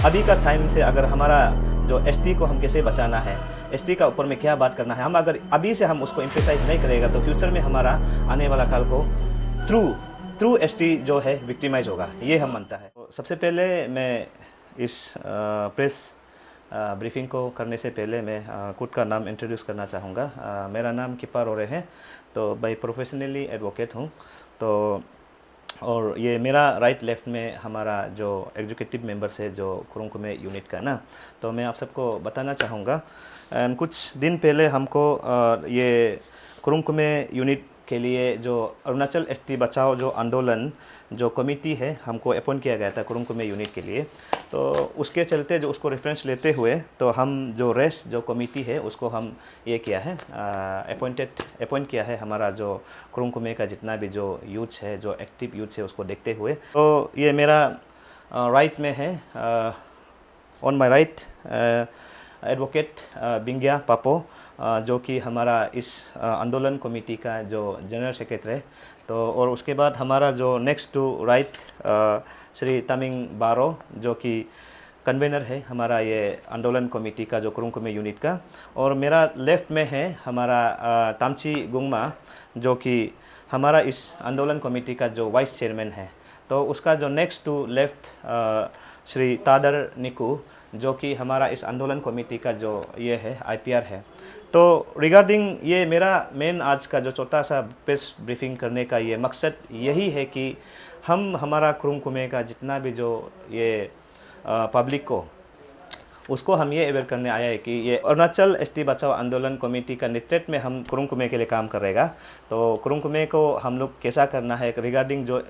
अभी का टाइम से अगर हमारा जो एसटी को हम कैसे बचाना है, एसटी का ऊपर में क्या बात करना है, हम अगर अभी से हम उसको एम्फेसाइज नहीं करेगा तो फ्यूचर में हमारा आने वाला काल को थ्रू थ्रू एसटी जो है विक्टिमाइज होगा, ये हम मानता है। तो सबसे पहले मैं इस प्रेस ब्रीफिंग को करने से पहले मैं खुद का नाम इंट्रोड्यूस करना चाहूँगा। मेरा नाम किपा रोरे है, तो बाई प्रोफेशनली एडवोकेट हूँ। तो और ये मेरा राइट लेफ्ट में हमारा जो एग्जीक्यूटिव मेंबर्स है जो कुरुंकुमे यूनिट का ना, तो मैं आप सबको बताना चाहूँगा। एंड कुछ दिन पहले हमको ये कुरुंकुमे यूनिट के लिए जो अरुणाचल एसटी बचाओ जो आंदोलन जो कमिटी है हमको अपॉइंट किया गया था कुरुंकुमे यूनिट के लिए। तो उसके चलते जो उसको रेफरेंस लेते हुए तो हम जो रेस्ट जो कमिटी है उसको हम ये किया है अपॉइंट किया है हमारा जो कुरुंकुमे का जितना भी जो यूथ है, जो एक्टिव यूथ है, उसको देखते हुए। तो ये मेरा राइट में है, ऑन माय राइट एडवोकेट बिंगिया पापो, जो कि हमारा इस आंदोलन कमेटी का जो जनरल सेक्रेटरी है। तो और उसके बाद हमारा जो नेक्स्ट टू राइट श्री तमिंग बारो, जो कि कन्वेनर है हमारा ये आंदोलन कमेटी का जो कुरुंकुमे यूनिट का। और मेरा लेफ़्ट में है हमारा तामची गुंगमा, जो कि हमारा इस आंदोलन कमेटी का जो वाइस चेयरमैन है। तो उसका जो नेक्स्ट टू लेफ़्ट श्री तादर निकू, जो कि हमारा इस आंदोलन कमेटी का जो ये है आईपीआर है। तो रिगार्डिंग ये मेरा मेन आज का जो छोटा सा प्रेस ब्रीफिंग करने का ये मकसद यही है कि हम हमारा कुरुंकुमे का जितना भी जो ये पब्लिक को उसको हम ये अवेयर करने आया है कि ये अरुणाचल एसटी बचाओ आंदोलन कमेटी का नेतृत्व में हम कुरुंकुमे के लिए काम करेगा। तो कुरुंकुमे को हम लोग कैसा करना है रिगार्डिंग जो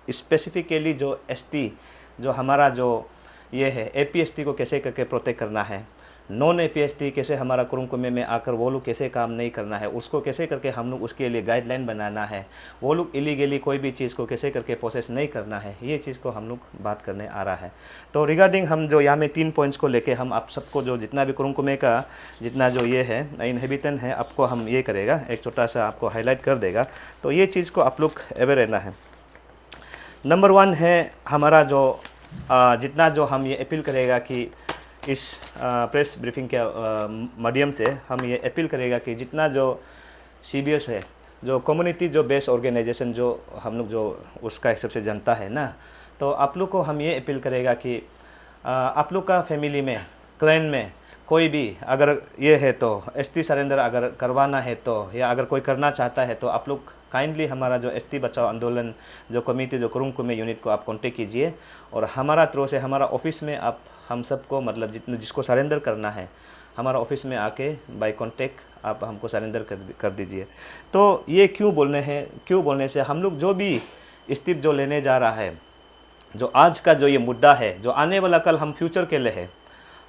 स्पेसिफिकली जो एसटी जो हमारा जो ये है एपीएसटी को कैसे करके प्रोटेक्ट करना है, नॉन एपीएसटी कैसे हमारा कुरुंकुमे में आकर वो लोग कैसे काम नहीं करना है, उसको कैसे करके हम लोग उसके लिए गाइडलाइन बनाना है, वो लोग इलीगली कोई भी चीज़ को कैसे करके प्रोसेस नहीं करना है, ये चीज़ को हम लोग बात करने आ रहा है। तो रिगार्डिंग हम जो यहाँ में 3 पॉइंट्स को लेके हम आप सबको जो जितना भी कुरुंकुमे का जितना जो ये है इनहेबिटेंट है आपको हम ये करेगा, एक छोटा सा आपको हाईलाइट कर देगा। तो ये चीज़ को आप लोग अवेयर रहना है। नंबर 1 है हमारा जो जितना जो हम ये अपील करेगा कि इस प्रेस ब्रीफिंग के माध्यम से हम ये अपील करेगा कि जितना जो सीबीएस है, जो कम्युनिटी जो बेस्ड ऑर्गेनाइजेशन जो हम लोग जो उसका हिसाब से जनता है ना, तो आप लोग को हम ये अपील करेगा कि आप लोग का फैमिली में, क्लैन में कोई भी अगर ये है तो एसटी सरेंडर अगर करवाना है तो, या अगर कोई करना चाहता है तो आप लोग काइंडली हमारा जो एसटी बचाओ आंदोलन जो कमेटी जो कुरुंकुमे यूनिट को आप कांटेक्ट कीजिए। और हमारा थ्रू से हमारा ऑफिस में आप हम सबको मतलब जिसको सरेंडर करना है हमारा ऑफिस में आके बाय कांटेक्ट आप हमको सरेंडर कर दीजिए। तो ये क्यों बोलने से हम लोग जो भी स्टेप जो लेने जा रहा है, जो आज का जो ये मुद्दा है, जो आने वाला कल हम फ्यूचर के लिए है,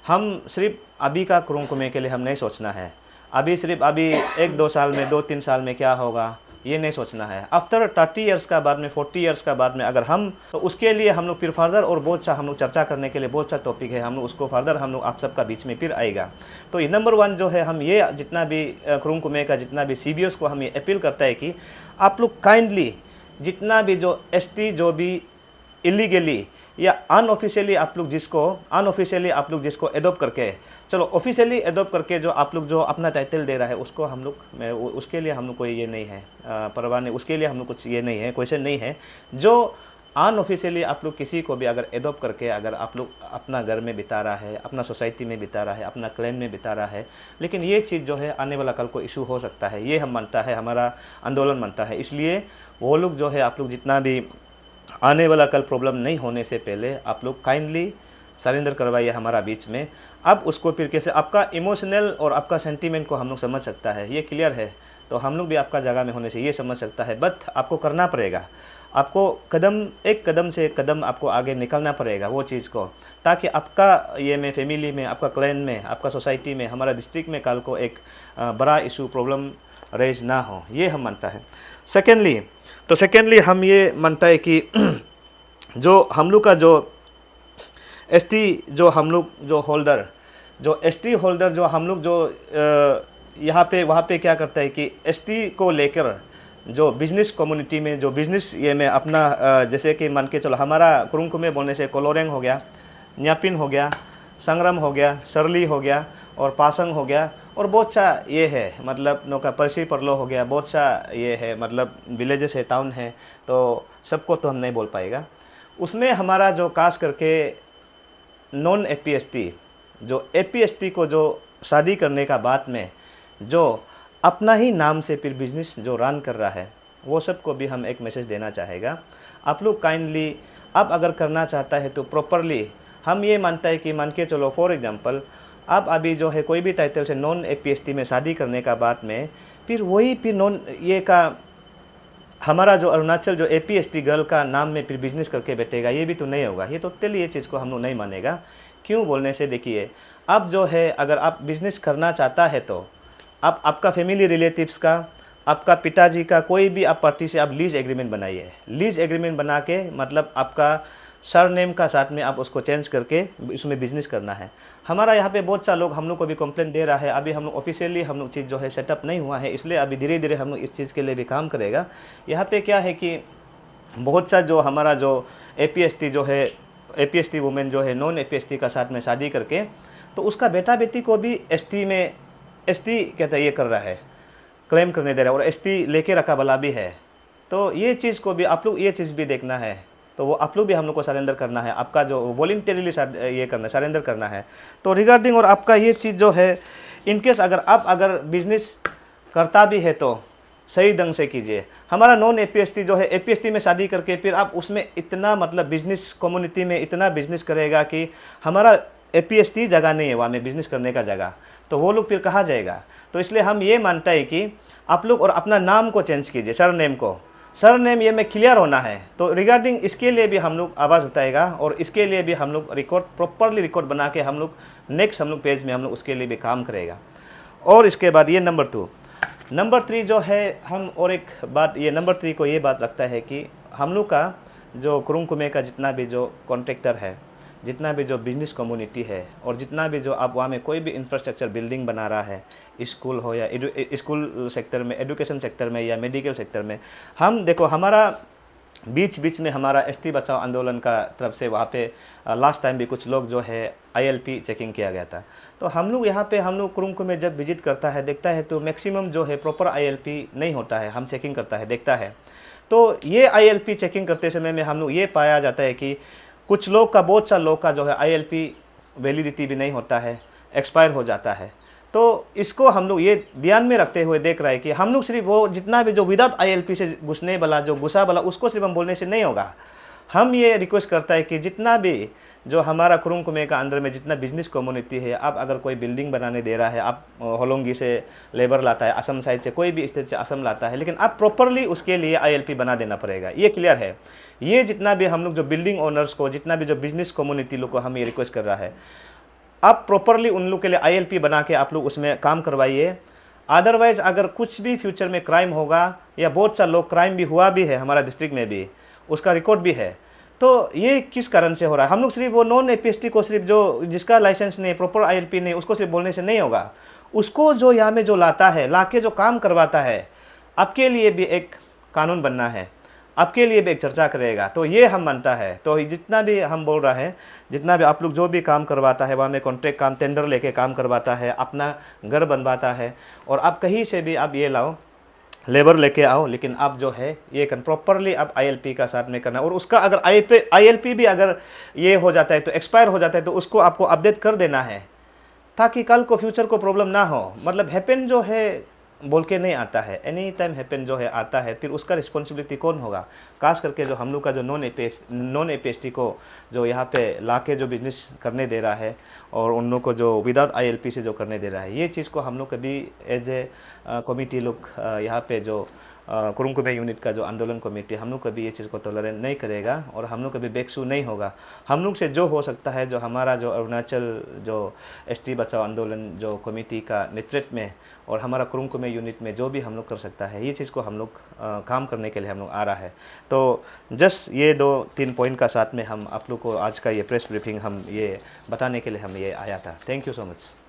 हम सिर्फ अभी का कुरुंकुमे के लिए हम नहीं सोचना है, अभी सिर्फ अभी 1-2 साल में 2-3 साल में क्या होगा ये नहीं सोचना है। आफ्टर 30 ईयर्स का बाद में 40 ईयर्स का बाद में अगर हम तो उसके लिए हम लोग फिर फर्दर और बहुत सा हम लोग चर्चा करने के लिए बहुत सा टॉपिक है, हम लोग उसको फर्दर हम लोग आप सबका बीच में फिर आएगा। तो ये नंबर 1 जो है हम ये जितना भी कुरुंकुमे का जितना भी सीबीएस को हम ये अपील करता है कि आप लोग काइंडली जितना भी जो एसटी जो भी इलीगली या अनऑफिशियली आप लोग जिसको एडॉप्ट करके, चलो ऑफिशियली एडॉप्ट करके जो आप लोग जो अपना टाइटल दे रहा है उसको हम लोग उसके लिए हम लोग कोई ये नहीं है परवाह नहीं, उसके लिए हम लोग कुछ ये नहीं है, क्वेश्चन नहीं है। जो अनऑफिशियली आप लोग किसी को भी अगर एडॉप्ट करके अगर आप लोग अपना घर में बिता रहा है, अपना सोसाइटी में बिता रहा है, अपना क्लैन में बिता रहा है, लेकिन ये चीज़ जो है आने वाला कल को इशू हो सकता है, ये हम मानता है, हमारा आंदोलन मानता है। इसलिए वो लोग जो है आप लोग जितना भी आने वाला कल प्रॉब्लम नहीं होने से पहले आप लोग काइंडली सरेंडर करवाइए हमारा बीच में। अब उसको फिर कैसे आपका इमोशनल और आपका सेंटीमेंट को हम लोग समझ सकता है, ये क्लियर है, तो हम लोग भी आपका जगह में होने से ये समझ सकता है। बट आपको करना पड़ेगा, आपको एक कदम से कदम आपको आगे निकलना पड़ेगा वो चीज़ को, ताकि आपका ये में फैमिली में, आपका क्लैन में, आपका सोसाइटी में, हमारा डिस्ट्रिक्ट में कल को एक बड़ा इशू प्रॉब्लम रेज ना हो, ये हम मानता है। सेकेंडली हम ये मानता है कि जो हम लोग का जो एसटी जो हम लोग जो होल्डर जो एसटी होल्डर जो हम लोग जो यहाँ पे वहाँ पे क्या करता है कि एसटी को लेकर जो बिज़नेस कम्युनिटी में जो बिज़नेस ये में अपना जैसे कि मान के चलो हमारा कुरुंकुमे बोलने से कोलोरेंग हो गया, न्यापिन हो गया, संग्राम हो गया, सरली हो गया और पासंग हो गया और बहुत सा ये है मतलब नौका परसी परलो हो गया, बहुत सा ये है मतलब विलेजेस है, टाउन है, तो सबको तो हम नहीं बोल पाएगा। उसमें हमारा जो खास करके नॉन एपीएसटी, जो एपीएसटी को जो शादी करने का बाद में जो अपना ही नाम से फिर बिजनेस जो रन कर रहा है, वो सबको भी हम एक मैसेज देना चाहेगा। आप लोग काइंडली अब अगर करना चाहता है तो प्रॉपरली, हम ये मानता है कि मान के चलो फॉर एग्जांपल आप अभी जो है कोई भी टाइटल से नॉन एपीएसटी में शादी करने का बाद में फिर वही फिर नॉन ये का हमारा जो अरुणाचल जो एपीएसटी गर्ल का नाम में फिर बिजनेस करके बैठेगा, ये भी तो नहीं होगा। ये टोटली ये चीज़ को हम लोग नहीं मानेगा। क्यों बोलने से देखिए, अब जो है अगर आप बिजनेस करना चाहता है तो आप आपका फैमिली रिलेटिव्स का, आपका पिताजी का कोई भी आप पार्टी से आप लीज एग्रीमेंट बनाइए। लीज एग्रीमेंट बना के मतलब आपका सरनेम का साथ में आप उसको चेंज करके इसमें बिजनेस करना है। हमारा यहाँ पे बहुत सा लोग हम लोग को भी कंप्लेंट दे रहा है। अभी हम लोग ऑफिशियली हम लोग चीज़ जो है सेटअप नहीं हुआ है, इसलिए अभी धीरे धीरे हम लोग इस चीज़ के लिए भी काम करेगा। यहाँ पे क्या है कि बहुत सा जो हमारा जो एपीएसटी जो है, एपीएसटी वुमेन जो है नॉन एपीएसटी का साथ में शादी करके तो उसका बेटा बेटी को भी एसटी में, एसटी कहता है ये कर रहा है, क्लेम करने दे रहा है और एसटी लेके रखा वाला भी है। तो ये चीज़ को भी आप लोग ये चीज़ भी देखना है, तो वो आप लोग भी हम लोग को सरेंडर करना है, आपका जो वॉलंटरीली ये करना है, सरेंडर करना है। तो रिगार्डिंग और आपका ये चीज़ जो है इनकेस अगर आप अगर बिजनेस करता भी है तो सही ढंग से कीजिए। हमारा नॉन एपीएसटी जो है एपीएसटी में शादी करके फिर आप उसमें इतना मतलब बिजनेस कम्युनिटी में इतना बिजनेस करेगा कि हमारा एपीएसटी जगह नहीं है वहाँ में बिजनेस करने का जगह, तो वो लोग फिर कहाँ जाएगा। तो इसलिए हम ये मानता है कि आप लोग और अपना नाम को चेंज कीजिए, सरनेम को, सरनेम ये में क्लियर होना है। तो रिगार्डिंग इसके लिए भी हम लोग आवाज़ उठाएगा और इसके लिए भी हम लोग रिकॉर्ड प्रॉपरली रिकॉर्ड बना के हम लोग नेक्स्ट हम लोग पेज में हम लोग उसके लिए भी काम करेगा। और इसके बाद ये नंबर 2, नंबर 3 जो है हम और एक बात, ये नंबर 3 को ये बात रखता है कि हम लोग का जो कुरुंग का जितना भी जो कॉन्ट्रैक्टर है, जितना भी जो बिजनेस कम्युनिटी है और जितना भी जो आप वहाँ में कोई भी इंफ्रास्ट्रक्चर बिल्डिंग बना रहा है, स्कूल हो या स्कूल सेक्टर में, एजुकेशन सेक्टर में या मेडिकल सेक्टर में, हम देखो हमारा बीच में हमारा एसटी बचाओ आंदोलन का तरफ से वहाँ पे लास्ट टाइम भी कुछ लोग जो है आईएलपी चेकिंग किया गया था। तो हम लोग यहाँ पे हम लोग कुरुंग में जब विजिट करता है देखता है तो मैक्सिमम जो है प्रॉपर आईएलपी नहीं होता है, हम चेकिंग करता है देखता है। तो ये आईएलपी चेकिंग करते समय में हम लोग ये पाया जाता है कि कुछ लोग का, बहुत सा लोग का जो है आईएलपी वैलिडिटी भी नहीं होता है, एक्सपायर हो जाता है। तो इसको हम लोग ये ध्यान में रखते हुए देख रहे हैं कि हम लोग सिर्फ वो जितना भी जो विदाउट आईएलपी से घुसने वाला जो घुसा वाला उसको सिर्फ हम बोलने से नहीं होगा। हम ये रिक्वेस्ट करता है कि जितना भी जो हमारा कुरुंग कुमे का अंदर में जितना बिजनेस कम्युनिटी है, आप अगर कोई बिल्डिंग बनाने दे रहा है, आप होलोंगी से लेबर लाता है, असम साइड से कोई भी स्टेट से असम लाता है, लेकिन आप प्रॉपरली उसके लिए आईएलपी बना देना पड़ेगा, ये क्लियर है। ये जितना भी हम लोग जो बिल्डिंग ओनर्स को, जितना भी जो बिजनेस कम्युनिटी लोग को हम ये रिक्वेस्ट कर रहा है, आप प्रॉपरली उन लोग के लिए आईएलपी बना के आप लोग उसमें काम करवाइए। अदरवाइज अगर कुछ भी फ्यूचर में क्राइम होगा, या बहुत सा लोग क्राइम भी हुआ भी है हमारा डिस्ट्रिक्ट में भी, उसका रिकॉर्ड भी है, तो ये किस कारण से हो रहा है। हम लोग सिर्फ वो नॉन एपीएसटी को सिर्फ जो जिसका लाइसेंस नहीं, प्रॉपर आईएलपी नहीं, उसको सिर्फ बोलने से नहीं होगा। उसको जो यहाँ में जो लाता है, ला के जो काम करवाता है, आपके लिए भी एक कानून बनना है, आपके लिए भी एक चर्चा करेगा। तो ये हम मानता है। तो जितना भी हम बोल रहा है, जितना भी आप लोग जो भी काम करवाता है, वहाँ में कॉन्ट्रैक्ट काम टेंडर लेके काम करवाता है, अपना घर बनवाता है, और आप कहीं से भी आप ये लाओ, लेबर लेके आओ, लेकिन आप जो है ये प्रॉपरली आप आईएलपी का साथ में करना। और उसका अगर आईएलपी भी अगर ये हो जाता है तो एक्सपायर हो जाता है, तो उसको आपको अपडेट कर देना है, ताकि कल को फ्यूचर को प्रॉब्लम ना हो। मतलब हैपन जो है बोल के नहीं आता है, एनी टाइम हैपन जो है आता है, फिर उसका रिस्पॉन्सिबिलिटी कौन होगा। खास करके जो हम लोग का जो नॉन एपीएसटी को जो यहाँ पे ला के जो बिजनेस करने दे रहा है, और उन लोग को जो विदाउट आईएलपी से जो करने दे रहा है, ये चीज़ को हम लोग कभी एज ए कमिटी लोग यहाँ पे जो कुरुंग कुमे यूनिट का जो आंदोलन कमेटी, हम लोग कभी ये चीज़ को टॉलरेट नहीं करेगा, और हम लोग कभी बेकसू नहीं होगा। हम लोग से जो हो सकता है, जो हमारा जो अरुणाचल जो एसटी बचाओ आंदोलन जो कमेटी का नेतृत्व में, और हमारा कुरुंग कुमे यूनिट में जो भी हम लोग कर सकता है, ये चीज़ को हम लोग काम करने के लिए हम लोग आ रहा है। तो जस्ट ये 2-3 पॉइंट का साथ में हम आप लोग को आज का ये प्रेस ब्रीफिंग हम ये बताने के लिए हम ये आया था। Thank you so much.